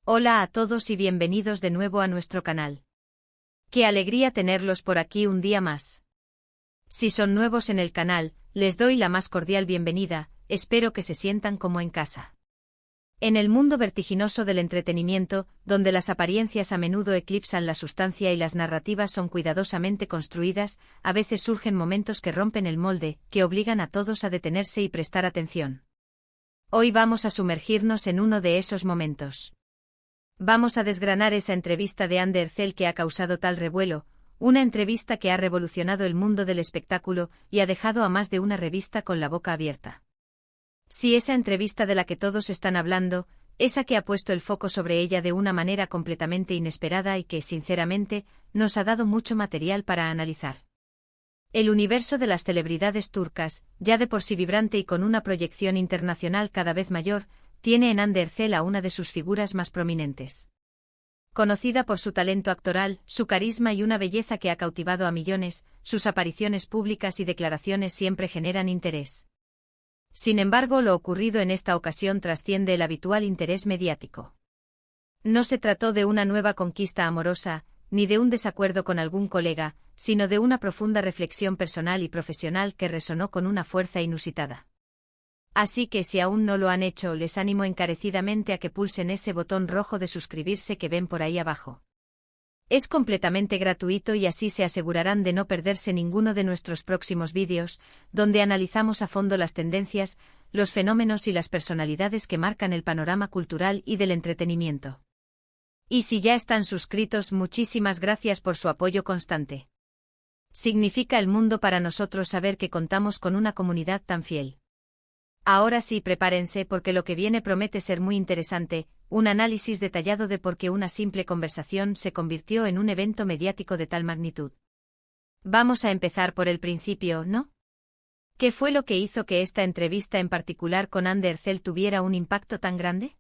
Hola a todos y bienvenidos de nuevo a nuestro canal. Qué alegría tenerlos por aquí un día más. Si son nuevos en el canal, les doy la más cordial bienvenida, espero que se sientan como en casa. En el mundo vertiginoso del entretenimiento, donde las apariencias a menudo eclipsan la sustancia y las narrativas son cuidadosamente construidas, a veces surgen momentos que rompen el molde, que obligan a todos a detenerse y prestar atención. Hoy vamos a sumergirnos en uno de esos momentos. Vamos a desgranar esa entrevista de Andy Ercel que ha causado tal revuelo, una entrevista que ha revolucionado el mundo del espectáculo y ha dejado a más de una revista con la boca abierta. Sí, esa entrevista de la que todos están hablando, esa que ha puesto el foco sobre ella de una manera completamente inesperada y que, sinceramente, nos ha dado mucho material para analizar. El universo de las celebridades turcas, ya de por sí vibrante y con una proyección internacional cada vez mayor, tiene en Hande Erçel a una de sus figuras más prominentes. Conocida por su talento actoral, su carisma y una belleza que ha cautivado a millones, sus apariciones públicas y declaraciones siempre generan interés. Sin embargo, lo ocurrido en esta ocasión trasciende el habitual interés mediático. No se trató de una nueva conquista amorosa, ni de un desacuerdo con algún colega, sino de una profunda reflexión personal y profesional que resonó con una fuerza inusitada. Así que si aún no lo han hecho, les animo encarecidamente a que pulsen ese botón rojo de suscribirse que ven por ahí abajo. Es completamente gratuito y así se asegurarán de no perderse ninguno de nuestros próximos vídeos, donde analizamos a fondo las tendencias, los fenómenos y las personalidades que marcan el panorama cultural y del entretenimiento. Y si ya están suscritos, muchísimas gracias por su apoyo constante. Significa el mundo para nosotros saber que contamos con una comunidad tan fiel. Ahora sí, prepárense porque lo que viene promete ser muy interesante, un análisis detallado de por qué una simple conversación se convirtió en un evento mediático de tal magnitud. Vamos a empezar por el principio, ¿no? ¿Qué fue lo que hizo que esta entrevista en particular con Hande Erçel tuviera un impacto tan grande?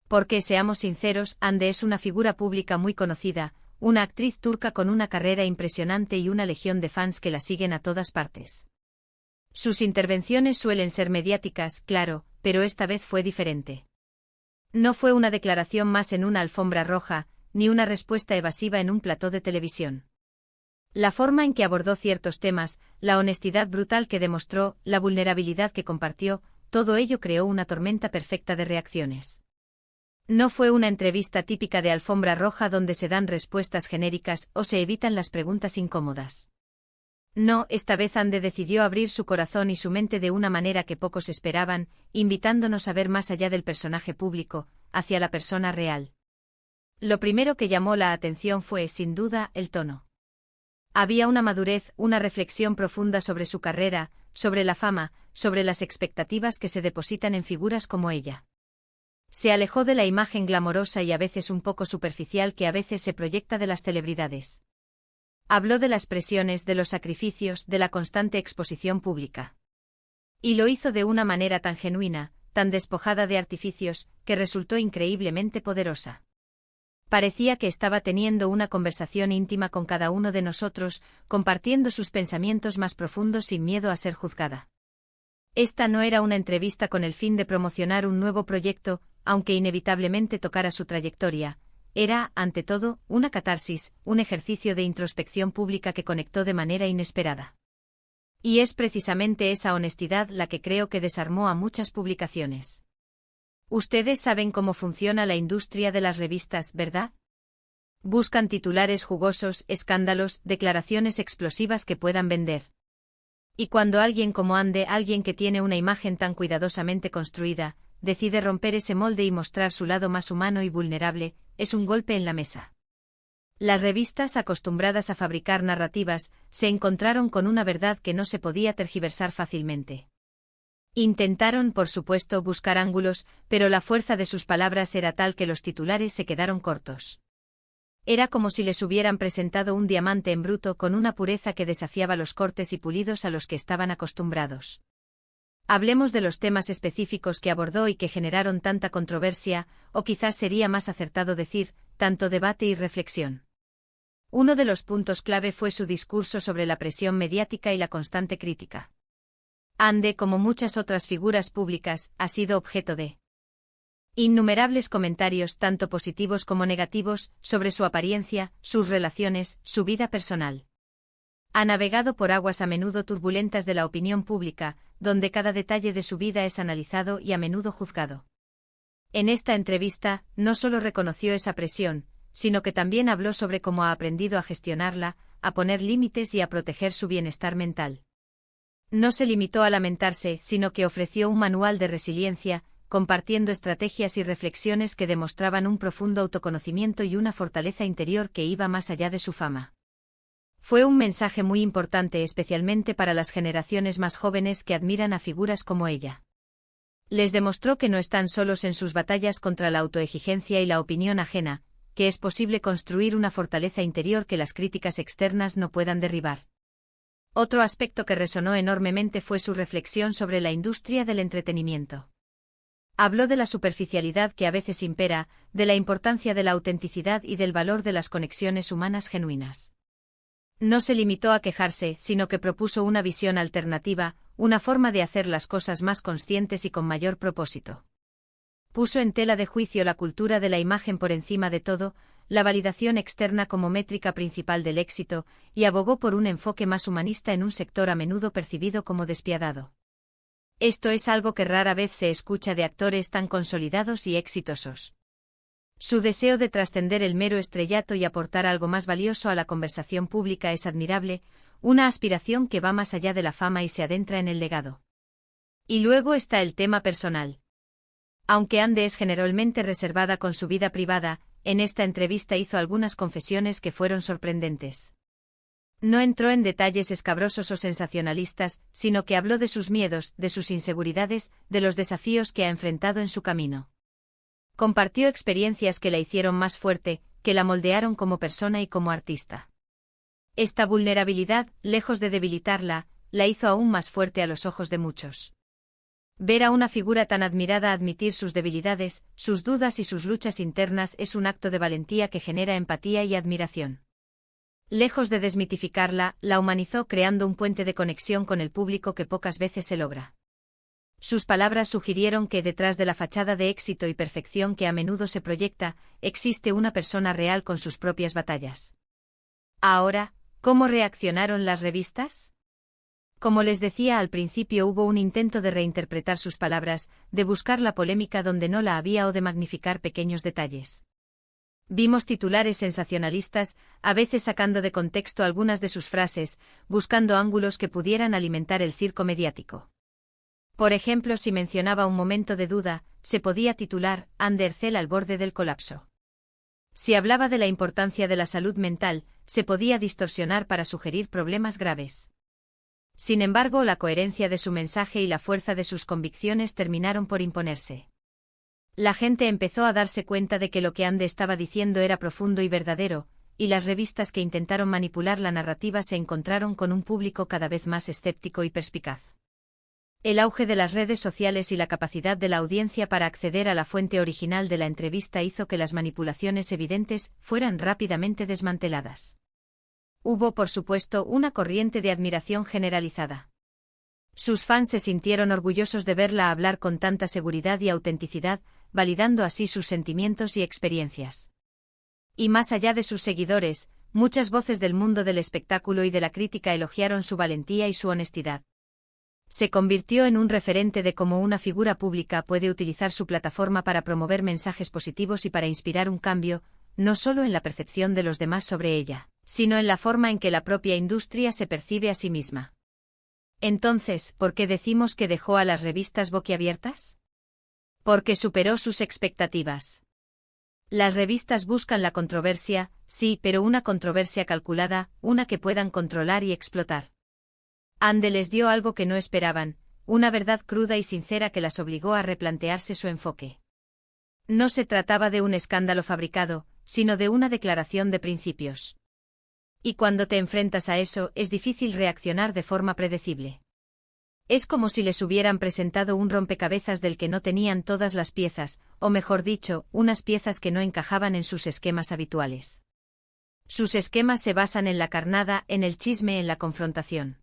Porque, seamos sinceros, Hande es una figura pública muy conocida, una actriz turca con una carrera impresionante y una legión de fans que la siguen a todas partes. Sus intervenciones suelen ser mediáticas, claro, pero esta vez fue diferente. No fue una declaración más en una alfombra roja, ni una respuesta evasiva en un plató de televisión. La forma en que abordó ciertos temas, la honestidad brutal que demostró, la vulnerabilidad que compartió, todo ello creó una tormenta perfecta de reacciones. No fue una entrevista típica de alfombra roja donde se dan respuestas genéricas o se evitan las preguntas incómodas. No, esta vez Hande decidió abrir su corazón y su mente de una manera que pocos esperaban, invitándonos a ver más allá del personaje público, hacia la persona real. Lo primero que llamó la atención fue, sin duda, el tono. Había una madurez, una reflexión profunda sobre su carrera, sobre la fama, sobre las expectativas que se depositan en figuras como ella. Se alejó de la imagen glamorosa y a veces un poco superficial que a veces se proyecta de las celebridades. Habló de las presiones, de los sacrificios, de la constante exposición pública. Y lo hizo de una manera tan genuina, tan despojada de artificios, que resultó increíblemente poderosa. Parecía que estaba teniendo una conversación íntima con cada uno de nosotros, compartiendo sus pensamientos más profundos sin miedo a ser juzgada. Esta no era una entrevista con el fin de promocionar un nuevo proyecto, aunque inevitablemente tocara su trayectoria. Era, ante todo, una catarsis, un ejercicio de introspección pública que conectó de manera inesperada. Y es precisamente esa honestidad la que creo que desarmó a muchas publicaciones. Ustedes saben cómo funciona la industria de las revistas, ¿verdad? Buscan titulares jugosos, escándalos, declaraciones explosivas que puedan vender. Y cuando alguien como Hande, alguien que tiene una imagen tan cuidadosamente construida, decide romper ese molde y mostrar su lado más humano y vulnerable, es un golpe en la mesa. Las revistas, acostumbradas a fabricar narrativas, se encontraron con una verdad que no se podía tergiversar fácilmente. Intentaron, por supuesto, buscar ángulos, pero la fuerza de sus palabras era tal que los titulares se quedaron cortos. Era como si les hubieran presentado un diamante en bruto con una pureza que desafiaba los cortes y pulidos a los que estaban acostumbrados. Hablemos de los temas específicos que abordó y que generaron tanta controversia, o quizás sería más acertado decir, tanto debate y reflexión. Uno de los puntos clave fue su discurso sobre la presión mediática y la constante crítica. Hande, como muchas otras figuras públicas, ha sido objeto de Innumerables comentarios, tanto positivos como negativos, sobre su apariencia, sus relaciones, su vida personal. Ha navegado por aguas a menudo turbulentas de la opinión pública, donde cada detalle de su vida es analizado y a menudo juzgado. En esta entrevista, no solo reconoció esa presión, sino que también habló sobre cómo ha aprendido a gestionarla, a poner límites y a proteger su bienestar mental. No se limitó a lamentarse, sino que ofreció un manual de resiliencia, compartiendo estrategias y reflexiones que demostraban un profundo autoconocimiento y una fortaleza interior que iba más allá de su fama. Fue un mensaje muy importante especialmente para las generaciones más jóvenes que admiran a figuras como ella. Les demostró que no están solos en sus batallas contra la autoexigencia y la opinión ajena, que es posible construir una fortaleza interior que las críticas externas no puedan derribar. Otro aspecto que resonó enormemente fue su reflexión sobre la industria del entretenimiento. Habló de la superficialidad que a veces impera, de la importancia de la autenticidad y del valor de las conexiones humanas genuinas. No se limitó a quejarse, sino que propuso una visión alternativa, una forma de hacer las cosas más conscientes y con mayor propósito. Puso en tela de juicio la cultura de la imagen por encima de todo, la validación externa como métrica principal del éxito, y abogó por un enfoque más humanista en un sector a menudo percibido como despiadado. Esto es algo que rara vez se escucha de actores tan consolidados y exitosos. Su deseo de trascender el mero estrellato y aportar algo más valioso a la conversación pública es admirable, una aspiración que va más allá de la fama y se adentra en el legado. Y luego está el tema personal. Aunque Ande es generalmente reservada con su vida privada, en esta entrevista hizo algunas confesiones que fueron sorprendentes. No entró en detalles escabrosos o sensacionalistas, sino que habló de sus miedos, de sus inseguridades, de los desafíos que ha enfrentado en su camino. Compartió experiencias que la hicieron más fuerte, que la moldearon como persona y como artista. Esta vulnerabilidad, lejos de debilitarla, la hizo aún más fuerte a los ojos de muchos. Ver a una figura tan admirada admitir sus debilidades, sus dudas y sus luchas internas es un acto de valentía que genera empatía y admiración. Lejos de desmitificarla, la humanizó creando un puente de conexión con el público que pocas veces se logra. Sus palabras sugirieron que detrás de la fachada de éxito y perfección que a menudo se proyecta, existe una persona real con sus propias batallas. Ahora, ¿cómo reaccionaron las revistas? Como les decía al principio, hubo un intento de reinterpretar sus palabras, de buscar la polémica donde no la había o de magnificar pequeños detalles. Vimos titulares sensacionalistas, a veces sacando de contexto algunas de sus frases, buscando ángulos que pudieran alimentar el circo mediático. Por ejemplo, si mencionaba un momento de duda, se podía titular Ander Cell al borde del colapso. Si hablaba de la importancia de la salud mental, se podía distorsionar para sugerir problemas graves. Sin embargo, la coherencia de su mensaje y la fuerza de sus convicciones terminaron por imponerse. La gente empezó a darse cuenta de que lo que Ande estaba diciendo era profundo y verdadero, y las revistas que intentaron manipular la narrativa se encontraron con un público cada vez más escéptico y perspicaz. El auge de las redes sociales y la capacidad de la audiencia para acceder a la fuente original de la entrevista hizo que las manipulaciones evidentes fueran rápidamente desmanteladas. Hubo, por supuesto, una corriente de admiración generalizada. Sus fans se sintieron orgullosos de verla hablar con tanta seguridad y autenticidad, validando así sus sentimientos y experiencias. Y más allá de sus seguidores, muchas voces del mundo del espectáculo y de la crítica elogiaron su valentía y su honestidad. Se convirtió en un referente de cómo una figura pública puede utilizar su plataforma para promover mensajes positivos y para inspirar un cambio, no solo en la percepción de los demás sobre ella, sino en la forma en que la propia industria se percibe a sí misma. Entonces, ¿por qué decimos que dejó a las revistas boquiabiertas? Porque superó sus expectativas. Las revistas buscan la controversia, sí, pero una controversia calculada, una que puedan controlar y explotar. Ande les dio algo que no esperaban, una verdad cruda y sincera que las obligó a replantearse su enfoque. No se trataba de un escándalo fabricado, sino de una declaración de principios. Y cuando te enfrentas a eso, es difícil reaccionar de forma predecible. Es como si les hubieran presentado un rompecabezas del que no tenían todas las piezas, o mejor dicho, unas piezas que no encajaban en sus esquemas habituales. Sus esquemas se basan en la carnada, en el chisme, en la confrontación.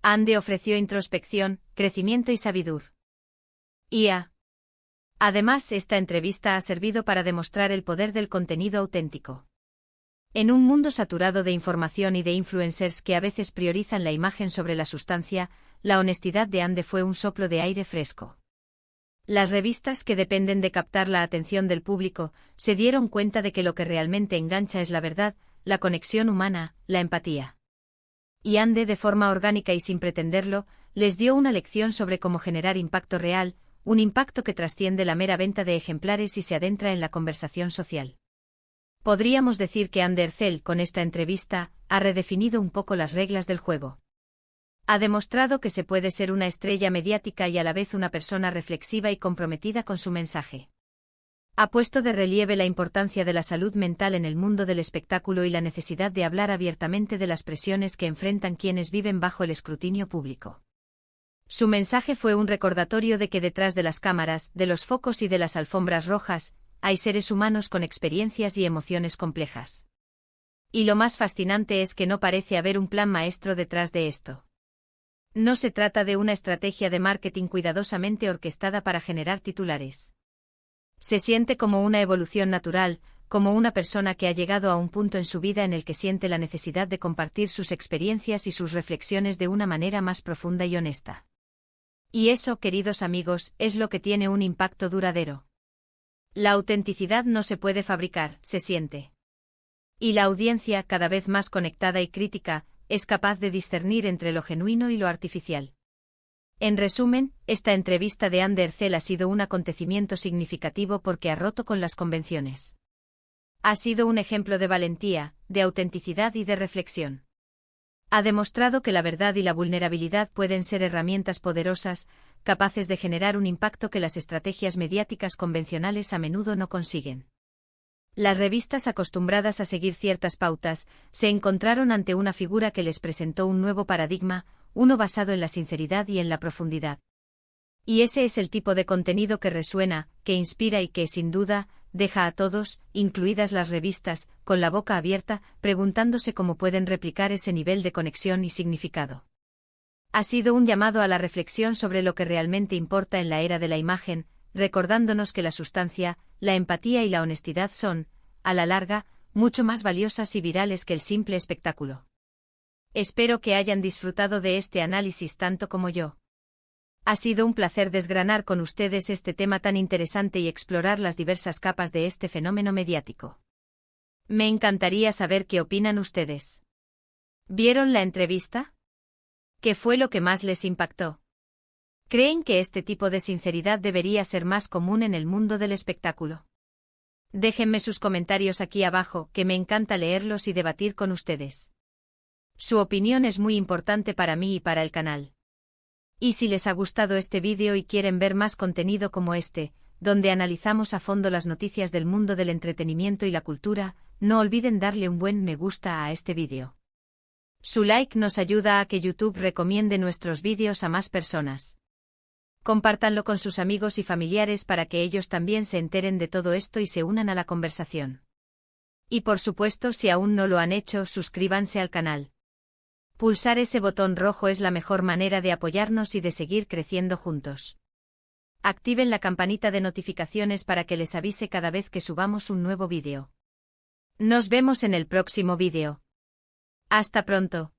Ande ofreció introspección, crecimiento y sabiduría. Además, esta entrevista ha servido para demostrar el poder del contenido auténtico. En un mundo saturado de información y de influencers que a veces priorizan la imagen sobre la sustancia, la honestidad de Ande fue un soplo de aire fresco. Las revistas que dependen de captar la atención del público se dieron cuenta de que lo que realmente engancha es la verdad, la conexión humana, la empatía. Y Ande, de forma orgánica y sin pretenderlo, les dio una lección sobre cómo generar impacto real, un impacto que trasciende la mera venta de ejemplares y se adentra en la conversación social. Podríamos decir que Ande Ercel, con esta entrevista, ha redefinido un poco las reglas del juego. Ha demostrado que se puede ser una estrella mediática y a la vez una persona reflexiva y comprometida con su mensaje. Ha puesto de relieve la importancia de la salud mental en el mundo del espectáculo y la necesidad de hablar abiertamente de las presiones que enfrentan quienes viven bajo el escrutinio público. Su mensaje fue un recordatorio de que detrás de las cámaras, de los focos y de las alfombras rojas, hay seres humanos con experiencias y emociones complejas. Y lo más fascinante es que no parece haber un plan maestro detrás de esto. No se trata de una estrategia de marketing cuidadosamente orquestada para generar titulares. Se siente como una evolución natural, como una persona que ha llegado a un punto en su vida en el que siente la necesidad de compartir sus experiencias y sus reflexiones de una manera más profunda y honesta. Y eso, queridos amigos, es lo que tiene un impacto duradero. La autenticidad no se puede fabricar, se siente. Y la audiencia, cada vez más conectada y crítica, es capaz de discernir entre lo genuino y lo artificial. En resumen, esta entrevista de Ande Ercel ha sido un acontecimiento significativo porque ha roto con las convenciones. Ha sido un ejemplo de valentía, de autenticidad y de reflexión. Ha demostrado que la verdad y la vulnerabilidad pueden ser herramientas poderosas, capaces de generar un impacto que las estrategias mediáticas convencionales a menudo no consiguen. Las revistas acostumbradas a seguir ciertas pautas se encontraron ante una figura que les presentó un nuevo paradigma, uno basado en la sinceridad y en la profundidad. Y ese es el tipo de contenido que resuena, que inspira y que, sin duda, deja a todos, incluidas las revistas, con la boca abierta, preguntándose cómo pueden replicar ese nivel de conexión y significado. Ha sido un llamado a la reflexión sobre lo que realmente importa en la era de la imagen, recordándonos que la sustancia, la empatía y la honestidad son, a la larga, mucho más valiosas y virales que el simple espectáculo. Espero que hayan disfrutado de este análisis tanto como yo. Ha sido un placer desgranar con ustedes este tema tan interesante y explorar las diversas capas de este fenómeno mediático. Me encantaría saber qué opinan ustedes. ¿Vieron la entrevista? ¿Qué fue lo que más les impactó? ¿Creen que este tipo de sinceridad debería ser más común en el mundo del espectáculo? Déjenme sus comentarios aquí abajo, que me encanta leerlos y debatir con ustedes. Su opinión es muy importante para mí y para el canal. Y si les ha gustado este vídeo y quieren ver más contenido como este, donde analizamos a fondo las noticias del mundo del entretenimiento y la cultura, no olviden darle un buen me gusta a este vídeo. Su like nos ayuda a que YouTube recomiende nuestros vídeos a más personas. Compártanlo con sus amigos y familiares para que ellos también se enteren de todo esto y se unan a la conversación. Y por supuesto, si aún no lo han hecho, suscríbanse al canal. Pulsar ese botón rojo es la mejor manera de apoyarnos y de seguir creciendo juntos. Activen la campanita de notificaciones para que les avise cada vez que subamos un nuevo vídeo. Nos vemos en el próximo vídeo. Hasta pronto.